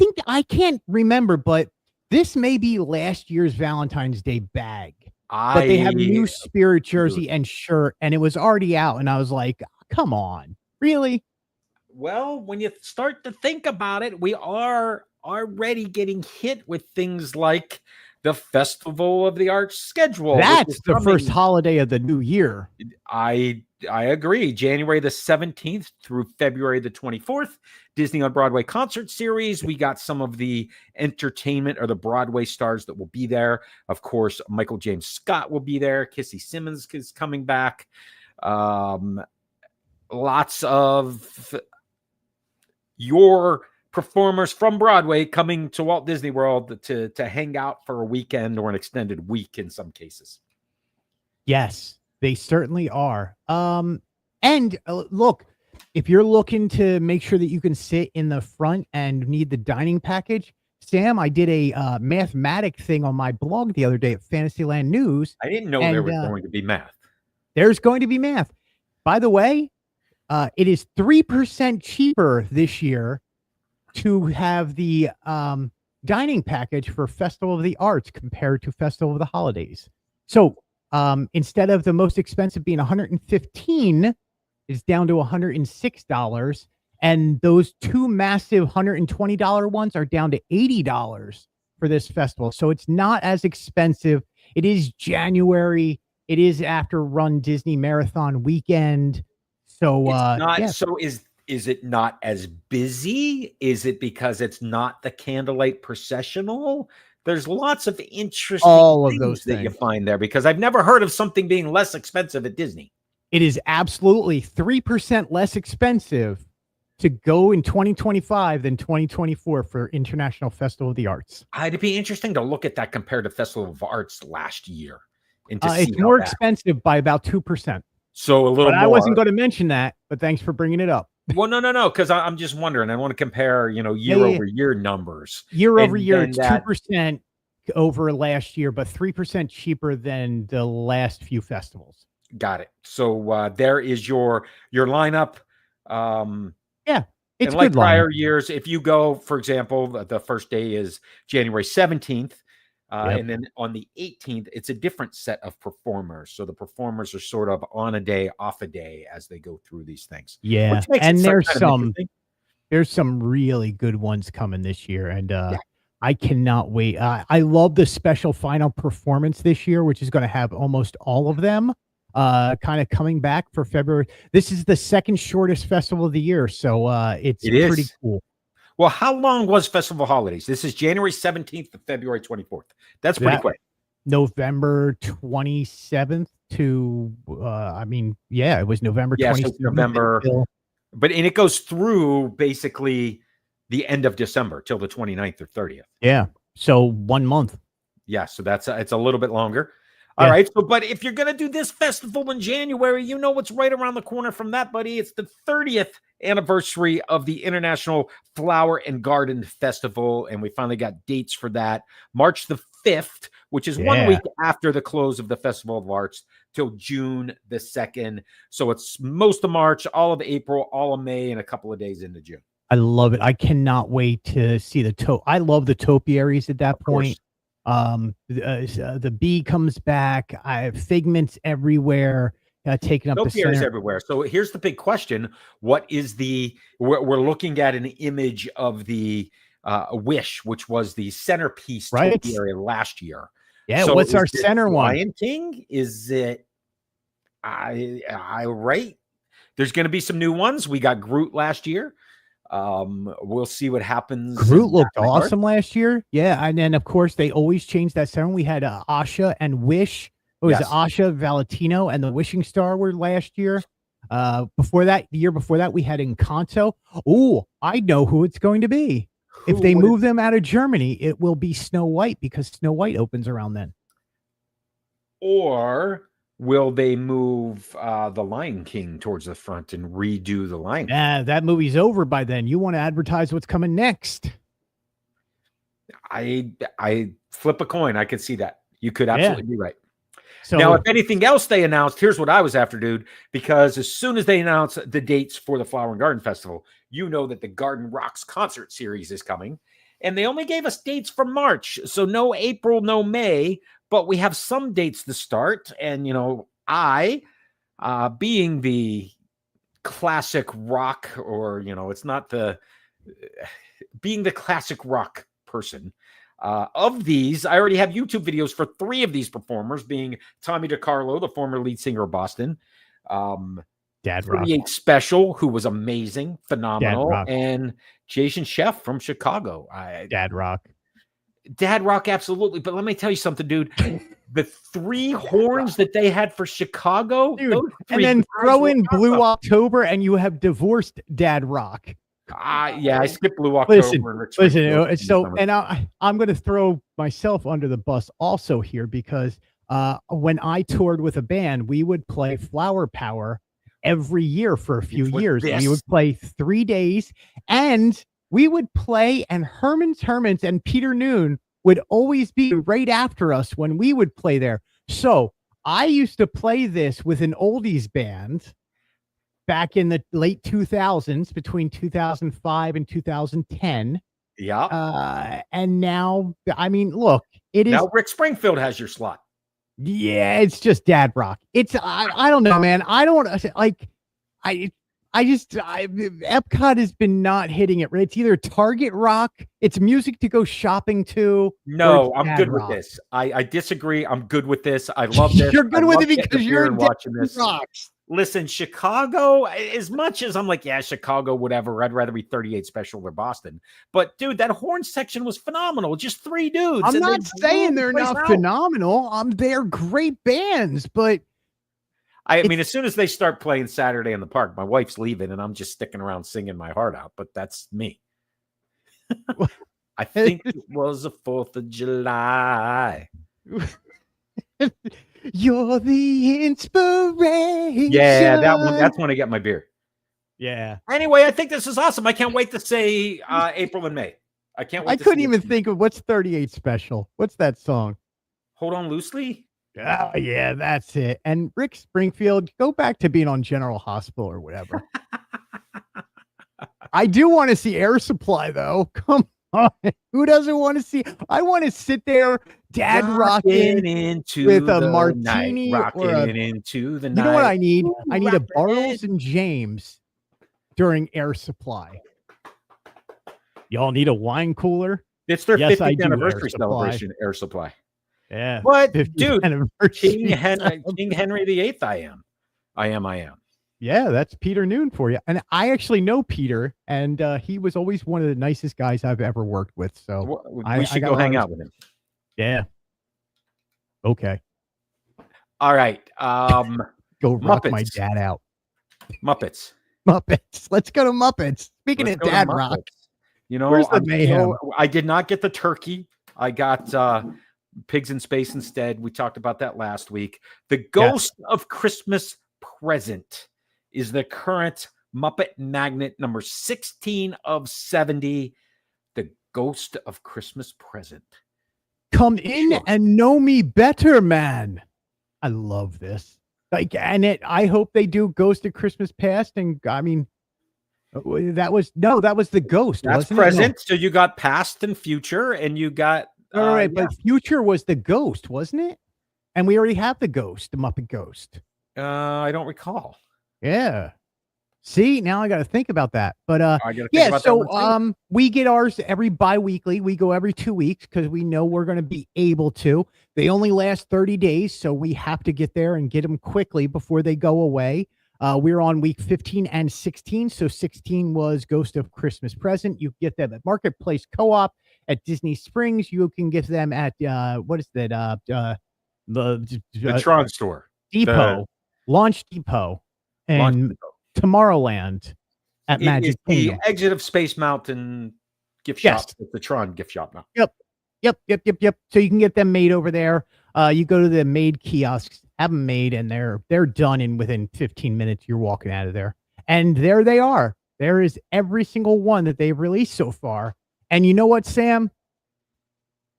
can't remember, but this may be last year's Valentine's Day bag. But they have a new Spirit jersey and shirt, and it was already out. And I was like, come on, really? Well, when you start to think about it, we are already getting hit with things like the Festival of the Arts schedule. That's the first holiday of the new year. I agree. January the 17th through February the 24th, Disney on Broadway concert series. We got some of the entertainment or the Broadway stars that will be there. Of course, Michael James Scott will be there. Kissy Simmons is coming back. Lots of your performers from Broadway coming to Walt Disney World to hang out for a weekend or an extended week in some cases. Yes, they certainly are. And look, if you're looking to make sure that you can sit in the front and need the dining package, Sam, I did a mathematic thing on my blog the other day at Fantasyland News. I didn't know there was going to be math. There's going to be math. By the way, it is 3% cheaper this year to have the dining package for Festival of the Arts compared to Festival of the Holidays. So instead of the most expensive being $115, it's down to $106. And those two massive $120 ones are down to $80 for this festival. So it's not as expensive. It is January. It is after Run Disney Marathon weekend. So it's not, yeah. So is it not as busy? Is it because it's not the candlelight processional? There's lots of interesting things that you find there, because I've never heard of something being less expensive at Disney. It is absolutely 3% less expensive to go in 2025 than 2024 for International Festival of the Arts. It'd be interesting to look at that compared to Festival of Arts last year. And to it's more expensive by about 2%. So a little more. I wasn't going to mention that, but thanks for bringing it up. Well, no, because I'm just wondering. I want to compare, year over year numbers. Year over year, it's 2% over last year, but 3% cheaper than the last few festivals. Got it. So there is your lineup. Yeah, it's like prior years. If you go, for example, the first day is January 17th. And then on the 18th, it's a different set of performers. So the performers are sort of on a day, off a day as they go through these things. Yeah. And there's some really good ones coming this year. And I cannot wait. I love the special final performance this year, which is going to have almost all of them kind of coming back for February. This is the second shortest festival of the year. So it's pretty cool. Well, how long was Festival Holidays? This is January 17th to February 24th. That's pretty quick. November 27th to, it was November 27th. So November. And it goes through basically the end of December till the 29th or 30th. Yeah. So 1 month. Yeah. So it's a little bit longer. All right. So, but if you're going to do this festival in January, you know what's right around the corner from that, buddy. It's the 30th anniversary of the International Flower and Garden Festival. And we finally got dates for that. March the 5th, which is 1 week after the close of the Festival of Arts, till June the 2nd. So it's most of March, all of April, all of May, and a couple of days into June. I love it. I cannot wait to see I love the topiaries at that point. The bee comes back. I have figments everywhere, taking up the center. Everywhere. So here's the big question: what is we're looking at an image of the Wish, which was the centerpiece topiary last year. Yeah. So what's our center one? Lion King? Is it? I right. There's going to be some new ones. We got Groot last year. We'll see what happens. Groot looked awesome last year. Yeah. And then, of course, they always change that sound. We had Asha and Wish. It was Asha, Valentino, and the Wishing Star were last year. The year before that, we had Encanto. Oh, I know who it's going to be. If they move them out of Germany, it will be Snow White, because Snow White opens around then. Or will they move the Lion King towards the front and redo the Lion King? That movie's over by then. You want to advertise what's coming next? I flip a coin. I could see that. You could absolutely be right. So now, if anything else they announced, here's what I was after, dude, because as soon as they announced the dates for the Flower and Garden Festival, you know that the Garden Rocks concert series is coming. And they only gave us dates for March. So no April, no May, but we have some dates to start. And, I, being the classic rock, or, it's not the being the classic rock person, of these, I already have YouTube videos for 3 of these performers, being Tommy DiCarlo, the former lead singer of Boston, Dad Rock. 38 Special, who was amazing, Dad phenomenal, Rock. and Jason Sheff from Chicago. Dad Rock. Dad Rock, absolutely. But let me tell you something, dude. The 3 horns that they had for Chicago, Dude, those 3 and then guys throw were in awesome. Blue October, and you have divorced Dad Rock. Yeah, I skipped Blue October. I'm going to throw myself under the bus also here, because when I toured with a band, we would play Flower Power every year for a few years. We would play 3 days, and we would play, and Herman's Hermits and Peter Noon would always be right after us when we would play there. So I used to play this with an oldies band back in the late 2000s, between 2005 and 2010. Yeah. And now, I mean, look, it is. Now Rick Springfield has your slot. Yeah, it's just Dad Rock. I don't know, man. I don't like, Epcot has been not hitting it right. It's either Target Rock, it's music to go shopping to. No, I'm good with this. I disagree. I'm good with this. I love this. You're good with it because you're watching this. Rocks. Listen, Chicago, as much as I'm like, yeah, Chicago, whatever, I'd rather be 38 Special or Boston. But, dude, that horn section was phenomenal. Just 3 dudes. I'm not saying they're not phenomenal. They're great bands, but I mean, as soon as they start playing Saturday in the Park, my wife's leaving, and I'm just sticking around singing my heart out. But that's me. I think it was the 4th of July. You're the inspiration. Yeah, that's when I get my beer. Yeah. Anyway, I think this is awesome. I can't wait to say April and May. I can't wait. I couldn't even think of what's 38 Special. What's that song? Hold On Loosely. Oh, yeah, that's it. And Rick Springfield, go back to being on General Hospital or whatever. I do want to see Air Supply, though. Come on. Who doesn't want to see? I want to sit there, Dad rocking into with a martini. Rocking into the night. You know what I need? I need a Bartles and James during Air Supply. Y'all need a wine cooler? It's their 50th anniversary celebration, Air Supply. Yeah. But, dude, King Henry VIII, I am. Yeah, that's Peter Noon for you. And I actually know Peter, and he was always one of the nicest guys I've ever worked with. So we should go hang out with him. Yeah. Okay. All right. Go rock my dad out. Muppets. Let's go to Muppets. Speaking of Dad Rock. You know, where's the mayhem? I did not get the turkey. I got Pigs in Space instead. We talked about that last week. The Ghost of Christmas Present is the current Muppet Magnet number 16 of 70. The Ghost of Christmas Present. Come in and know me better, man. I love this. I hope they do Ghost of Christmas Past. And I mean, that was the Ghost. That's present. So you got past and future, and you got all right, but future was the Ghost, wasn't it? And we already have the Ghost, the Muppet Ghost. I don't recall. Yeah. See, now I got to think about that. But yeah, so we get ours every bi-weekly. We go every 2 weeks because we know we're going to be able to. They only last 30 days, so we have to get there and get them quickly before they go away. We're on week 15 and 16. So 16 was Ghost of Christmas Present. You get them at Marketplace Co-op at Disney Springs. You can get them at what is that? The Tron store, Depot, Launch Depot, and Tomorrowland at Magic Kingdom. The exit of Space Mountain gift shop. It's the Tron gift shop now. Yep. So you can get them made over there. You go to the made kiosks, have them made, and they're done in within 15 minutes. You're walking out of there, and there they are. There is every single one that they've released so far. And you know what, Sam?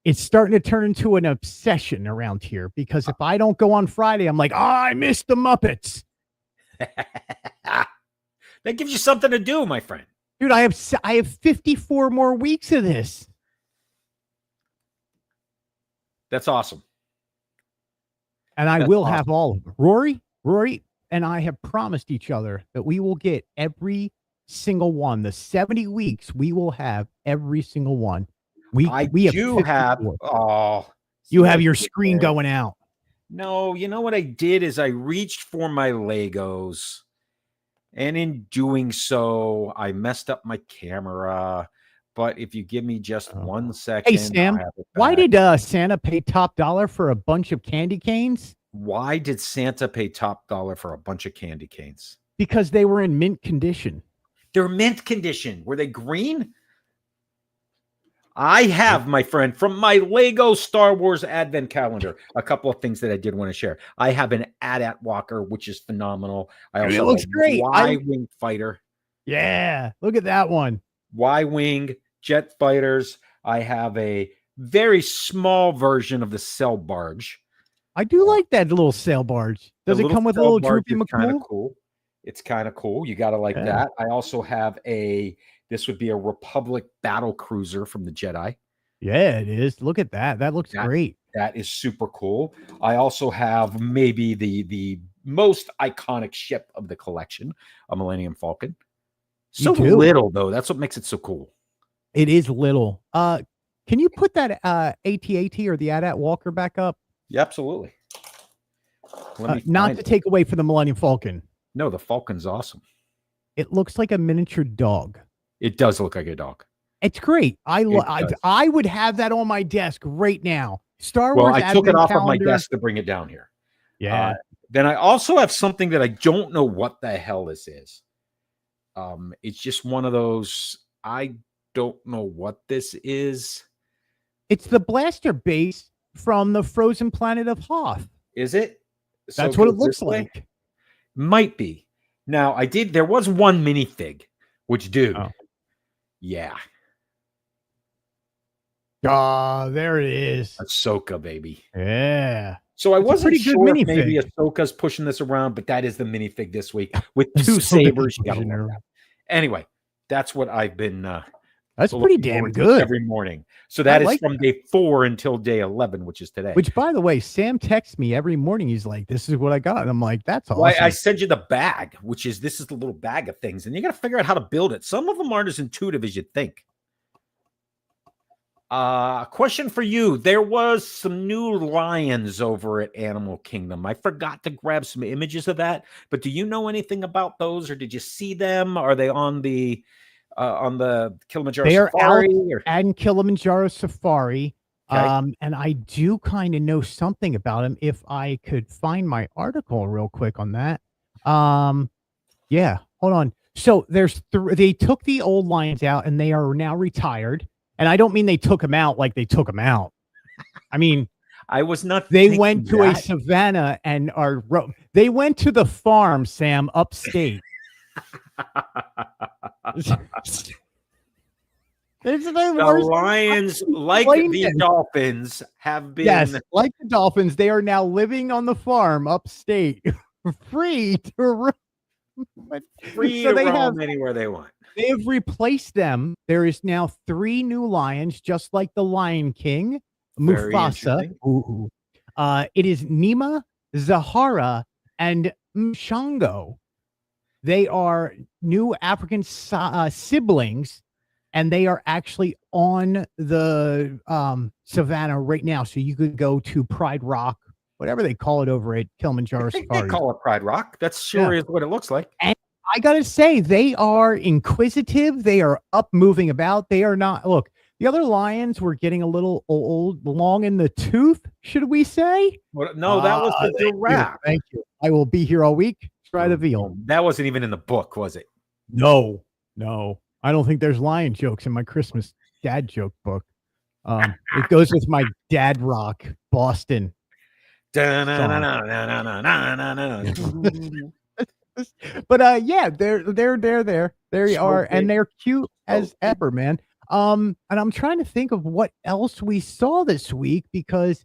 It's starting to turn into an obsession around here because if I don't go on Friday, I'm like, I missed the Muppets. That gives you something to do, my friend. Dude, I have 54 more weeks of this. That's awesome. And I will have all of them. Rory and I have promised each other that we will get every single one. The 70 weeks, we will have every single one. We have do have 54. see You what have I your did screen there? going out. No, you know what I did is I reached for my Legos, and in doing so, I messed up my camera. But if you give me just Oh. 1 Hey, second, Sam, I'll have it why back. did Santa pay top dollar for a bunch of candy canes? Why did Santa pay top dollar for a bunch of candy canes? Because they were in mint condition. They're mint condition. Were they green? I have, my friend, from my Lego Star Wars Advent Calendar, a couple of things that I did want to share. I have an AT-AT Walker, which is phenomenal. I Dude, also it have looks a great. Y-Wing fighter, Yeah, look at that one. Y-Wing jet fighters. I have a very small version of the Sail Barge. I do like that little sail barge. Does it come with a little Droopy Kind of McCool? cool. It's kind of cool. You got to like Yeah. that. I also have this would be a Republic battle cruiser from the Jedi. Yeah, it is. Look at that. That looks great. That is super cool. I also have maybe the most iconic ship of the collection, a Millennium Falcon. So little though. That's what makes it so cool. It is little. Can you put that AT-AT or the AT-AT Walker back up? Yeah, absolutely. Not to take away from the Millennium Falcon. No, the Falcon's awesome. It looks like a miniature dog. It does look like a dog. It's great. I would have that on my desk right now. Star Wars. Well, I took it off of my desk to bring it down here. Yeah. Then I also have something that I don't know what the hell this is. It's just one of those. I don't know what this is. It's the blaster base from the frozen planet of Hoth. Is it? That's what it looks like. Might be. Now, there was one minifig, which, dude, yeah. There it is. Ahsoka, baby. Yeah. So I wasn't sure if maybe minifig. Ahsoka's pushing this around, but that is the minifig this week with 2 sabers. You gotta love that. Anyway, that's what I've been that's pretty damn good every morning. So that is from day 4 until day 11, which is today. Which, by the way, Sam texts me every morning. He's like, "This is what I got." And I'm like, "That's awesome." Well, I send you the bag, this is the little bag of things, and you got to figure out how to build it. Some of them aren't as intuitive as you'd think. Question for you. There was some new lions over at Animal Kingdom. I forgot to grab some images of that, but do you know anything about those, or did you see them? Are they on the Kilimanjaro Safari? They are out and Kilimanjaro Safari. Okay. And I do kind of know something about them. If I could find my article real quick on that. Yeah, hold on. So they took the old lions out and they are now retired. And I don't mean they took them out like they took them out. I mean, I was not. They went to a savannah and they went to the farm, Sam, upstate. The lions, like the dolphins, have been like the dolphins. They are now living on the farm upstate, free to roam. Roam anywhere they want. They have replaced them. There is now 3 new lions, just like the Lion King, Mufasa. It is Nima, Zahara, and Mshango. They are new African siblings, and they are actually on the savannah right now. So you could go to Pride Rock, whatever they call it over at Kilimanjaro Safari. They call it Pride Rock. That's sure is what it looks like. And I gotta say, they are inquisitive. They are up, moving about. They are not. Look, the other lions were getting a little old, long in the tooth. Should we say? Well, no, that was the giraffe. Thank you. I will be here all week. Try the veal. That wasn't even in the book, was it? No. I don't think there's lion jokes in my Christmas dad joke book. It goes with my dad rock, Boston. But yeah, they're there. There you are, and they're cute as ever, man. And I'm trying to think of what else we saw this week, because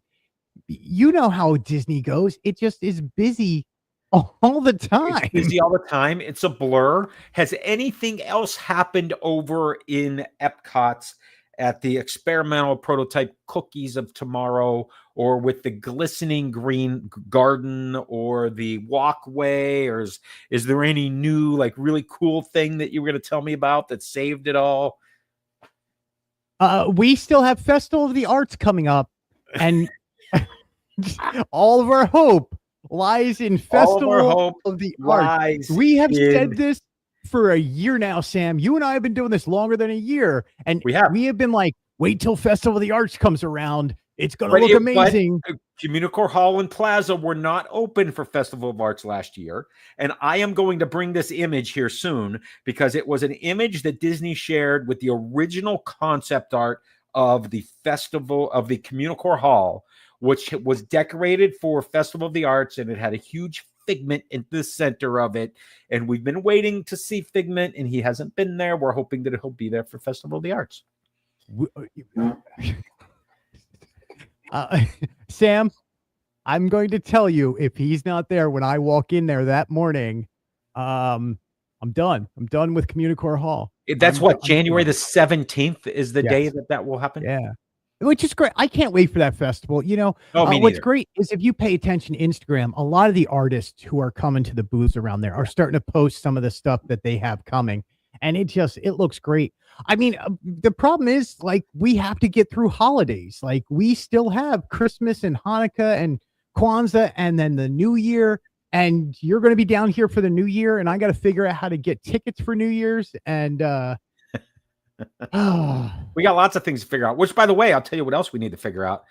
you know how Disney goes. It just is busy all the time. It's busy all the time. It's a blur. Has anything else happened over in Epcot's at the experimental prototype Cookies of Tomorrow or with the glistening green garden or the walkway, or is there any new, like, really cool thing that you were going to tell me about that saved it all? We still have Festival of the Arts coming up, and all of our hope lies in All of our Festival hope of the Arts. lies We have in... said this for a year now, Sam. You and I have been doing this longer than a year, and We have. been like, wait till Festival of the Arts comes around. It's going to look amazing. Communicore Hall and Plaza were not open for Festival of Arts last year. And I am going to bring this image here soon because it was an image that Disney shared with the original concept art of the Festival of the Communicore Hall, which was decorated for Festival of the Arts, and it had a huge Figment in the center of it. And we've been waiting to see Figment, and he hasn't been there. We're hoping that he'll be there for Festival of the Arts. Sam, I'm going to tell you, if he's not there when I walk in there that morning, I'm done. I'm done with Communicore Hall. That's January the 17th is the day that will happen. Yeah. Which is great. I can't wait for that festival. You know, what's great is if you pay attention to Instagram, a lot of the artists who are coming to the booths around there are starting to post some of the stuff that they have coming. And it looks great. I mean, the problem is, like, we have to get through holidays. Like, we still have Christmas and Hanukkah and Kwanzaa and then the New Year. And you're going to be down here for the New Year. And I got to figure out how to get tickets for New Year's. And we got lots of things to figure out, which, by the way, I'll tell you what else we need to figure out.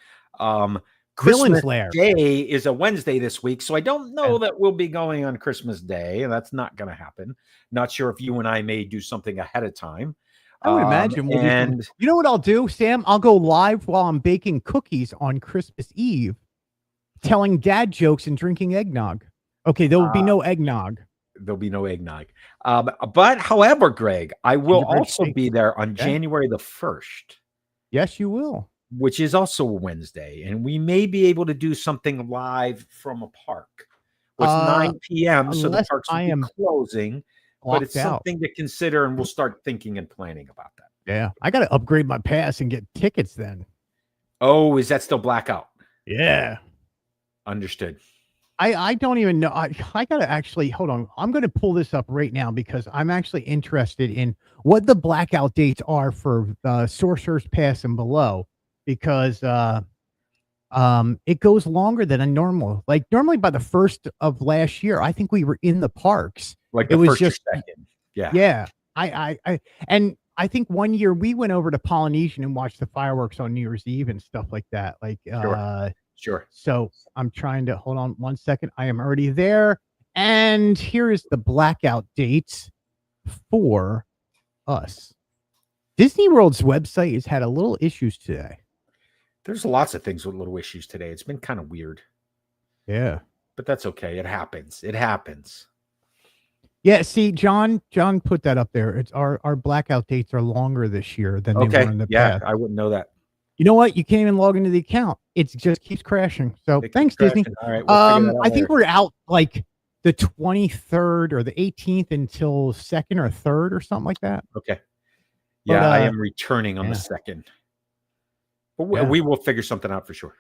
Christmas Day is a Wednesday this week, so I don't know that we'll be going on Christmas Day, and that's not going to happen. Not sure if you and I may do something ahead of time. I would imagine. You know what I'll do, Sam? I'll go live while I'm baking cookies on Christmas Eve, telling dad jokes and drinking eggnog. Okay, there will be no eggnog. There'll be no eggnog. But however, Greg, I will also be there on January the 1st. Yes, you will. Which is also a Wednesday. And we may be able to do something live from a park. Well, it's 9 p.m., so the parks will be closing. But it's something to consider, and we'll start thinking and planning about that. Yeah, I got to upgrade my pass and get tickets then. Oh, is that still blackout? Yeah. Understood. I don't even know. I got to actually, hold on. I'm going to pull this up right now because I'm actually interested in what the blackout dates are for Sorcerer's Pass and below, because it goes longer than a normal. Like, normally by the 1st of last year, I think we were in the parks. Like it was just second. Yeah. Yeah. And I think one year we went over to Polynesian and watched the fireworks on New Year's Eve and stuff like that. Like, Sure. So I'm trying to hold on 1 second. I am already there. And here is the blackout dates for us. Disney World's website has had a little issues today. There's lots of things with little issues today. It's been kind of weird. Yeah. But that's okay. It happens. It happens. Yeah, see, John put that up there. It's our blackout dates are longer this year than they were in the past. I wouldn't know that. You know what? You can't even log into the account. It just keeps crashing. So thanks, Disney. All right, we'll I think we're out like the 23rd or the 18th until 2nd or 3rd or something like that. Okay. Yeah, I am returning on the 2nd. But we will figure something out for sure.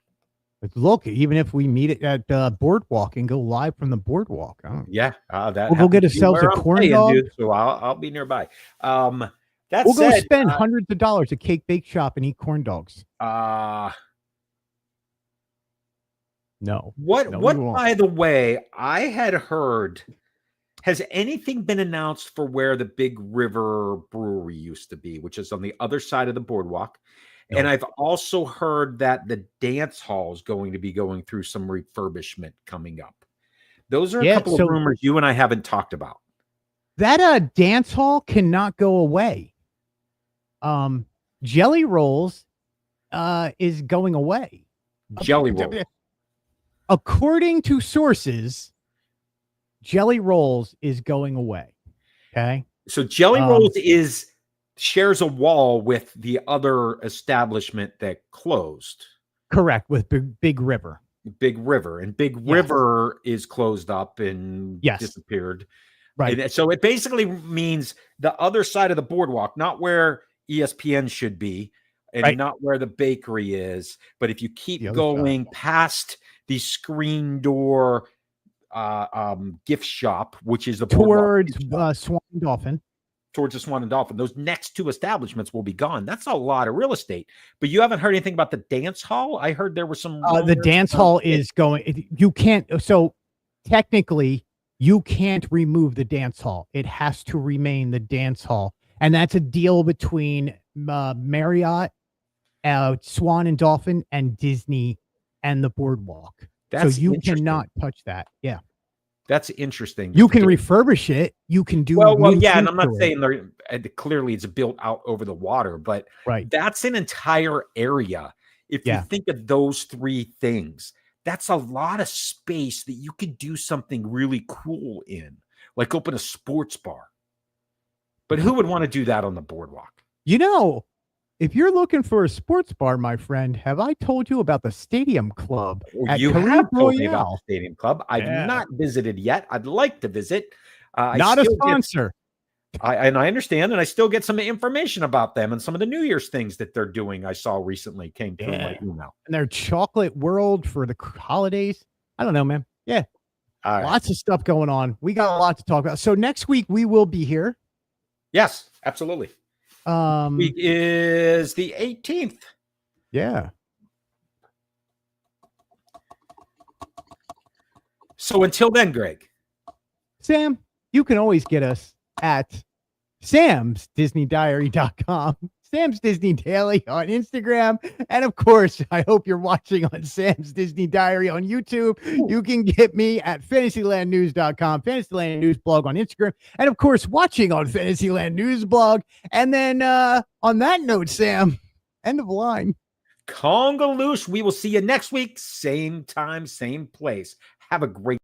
But look, even if we meet it at Boardwalk and go live from the Boardwalk. We'll go get ourselves a corn dog. So I'll be nearby. We'll go spend hundreds of dollars at Cake Bake Shop and eat corn dogs. No. What by the way, I had heard, has anything been announced for where the Big River Brewery used to be, which is on the other side of the boardwalk? No. And I've also heard that the dance hall is going to be going through some refurbishment coming up. Those are a couple of rumors you and I haven't talked about. That dance hall cannot go away. Jelly Rolls is going away. Jelly Rolls. According to sources, Jelly Rolls is going away. Okay. So Jelly Rolls shares a wall with the other establishment that closed. Correct, with Big River. Big River. And Big River is closed up and disappeared. Right. And so it basically means the other side of the boardwalk, not where ESPN should be, and Right. not where the bakery is. But if you keep The other going past the screen door gift shop, which is the boardwalk towards gift shop, Swan and Dolphin. towards the Swan and Dolphin, those next two establishments will be gone. That's a lot of real estate. But you haven't heard anything about the dance hall? I heard there was some The dance hall is going. You can't. So technically, you can't remove the dance hall. It has to remain the dance hall, and that's a deal between Marriott, Swan and Dolphin, and Disney, and the boardwalk. That's so you interesting. cannot touch that. Yeah. That's interesting. You can refurbish it. You can do well, yeah, and I'm not to it. saying clearly it's built out over the water, but Right. that's an entire area. If you Yeah. think of those three things, that's a lot of space that you could do something really cool in, like open a sports bar. But who would want to do that on the boardwalk? You know, if you're looking for a sports bar, my friend, have I told you about the Stadium Club at You Carib have told me about Royale? the Stadium Club. I've Yeah. not visited yet. I'd like to visit. Not a sponsor. I understand, and I still get some information about them and some of the New Year's things that they're doing. I saw recently came through my email. And their chocolate world for the holidays. I don't know, man. Yeah. All right. Lots of stuff going on. We got a lot to talk about. So next week we will be here. Yes, absolutely. Week is the 18th. Yeah. So until then, Sam, you can always get us at samsdisneydiary.com, Sam's Disney Daily on Instagram, and of course, I hope you're watching on Sam's Disney Diary on YouTube. You can get me at fantasylandnews.com, Fantasyland News blog on Instagram, and of course, watching on Fantasyland News blog. And then on that note, Sam, end of line. Conga loose. We will see you next week. Same time, same place. Have a great